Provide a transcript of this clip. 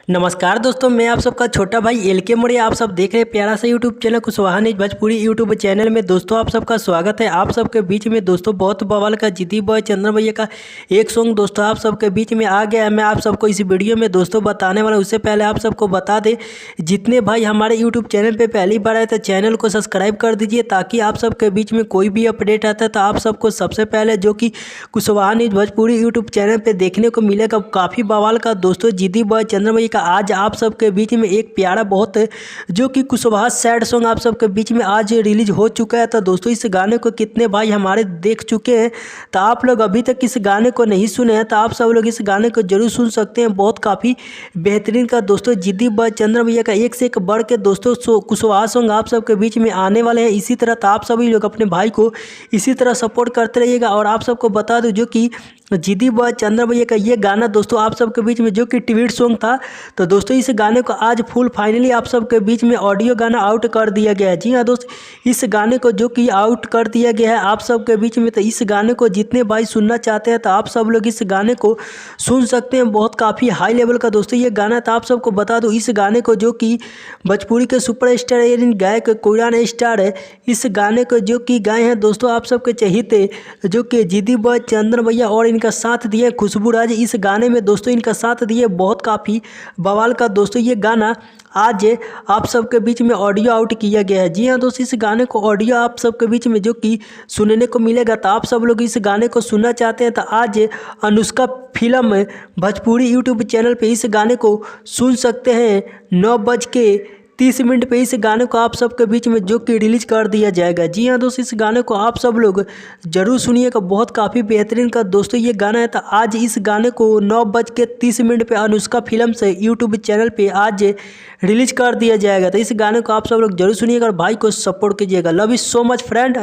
नमस्कार दोस्तों, मैं आप सबका छोटा भाई एलके मौर्य। आप सब देख रहे हैं प्यारा सा YouTube channel Kushwaha news Bhojpuri YouTube channel में। दोस्तों आप सबका स्वागत है। आप सबके बीच में दोस्तों बहुत बवाल का जिद्दी बॉय चंद्र भैया का एक सॉन्ग दोस्तों आप सबके बीच में आ गया है। मैं आप सबको इस वीडियो में दोस्तों बताने वाला हूं। उससे पहले आप सबको बता दें, जितने भाई हमारे यूट्यूब चैनल पर पहली बार आए तो चैनल को सब्सक्राइब कर दीजिए, ताकि आप सबके बीच में कोई भी अपडेट आता है तो आप सबको सबसे पहले जो कि Kushwaha news Bhojpuri YouTube channel पर देखने को मिलेगा। काफ़ी बवाल का दोस्तों जिद्दी बॉय चंद्र भैया का आज आप सबके बीच में एक प्यारा बहुत जो कि कुशवाहा सैड सॉन्ग आप सबके बीच में आज रिलीज हो चुका है। तो दोस्तों इस गाने को कितने भाई हमारे देख चुके हैं, तो आप लोग अभी तक इस गाने को नहीं सुने हैं तो आप सब लोग इस गाने को जरूर सुन सकते हैं। बहुत काफ़ी बेहतरीन का दोस्तों जिद्दी बॉय चंद्र भैया का एक से एक बढ़ के दोस्तों कुशवाहा सॉन्ग आप सबके बीच में आने वाले हैं। इसी तरह तो आप सभी लोग अपने भाई को इसी तरह सपोर्ट करते रहिएगा। और आप सबको बता दूं, जो कि जिद्दी बॉय चंद्र भैया का ये गाना दोस्तों आप सबके बीच में जो कि ट्वीट सॉन्ग था, तो दोस्तों इस गाने को आज फुल फाइनली आप सबके बीच में ऑडियो गाना आउट कर दिया गया है। जी हाँ दोस्त, इस गाने को जो कि आउट कर दिया गया है आप सबके बीच में। तो इस गाने को जितने भाई सुनना चाहते हैं तो आप सब लोग इस गाने को सुन सकते हैं। बहुत काफ़ी हाई लेवल का दोस्तों ये गाना था। आप सबको बता दूँ, इस गाने को जो कि भोजपुरी के सुपर स्टार यानी गायक कोयरान स्टार है, इस गाने को जो कि गाए हैं दोस्तों आप सबके चहेते जो कि जिद्दी बॉय चंद्र भैया, और इनका साथ दिए खुशबू राज। इस गाने में दोस्तों इनका साथ दिए बहुत काफ़ी बवाल का दोस्तों ये गाना आज आप सबके बीच में ऑडियो आउट किया गया है। जी हाँ दोस्तों, इस गाने को ऑडियो आप सबके बीच में जो कि सुनने को मिलेगा। तो आप सब लोग इस गाने को सुनना चाहते हैं तो आज Anushka film Bhojpuri YouTube channel पे इस गाने को सुन सकते हैं। 9:30 पे इस गाने को आप सबके बीच में जो कि रिलीज कर दिया जाएगा। जी हाँ दोस्तों, इस गाने को आप सब लोग जरूर सुनिएगा। बहुत काफ़ी बेहतरीन का दोस्तों ये गाना है। तो आज इस गाने को 9:30 पे अनुष्का फिल्म से यूट्यूब चैनल पे आज रिलीज कर दिया जाएगा। तो इस गाने को आप सब लोग जरूर सुनिएगा और भाई को सपोर्ट कीजिएगा। Love you so much friend.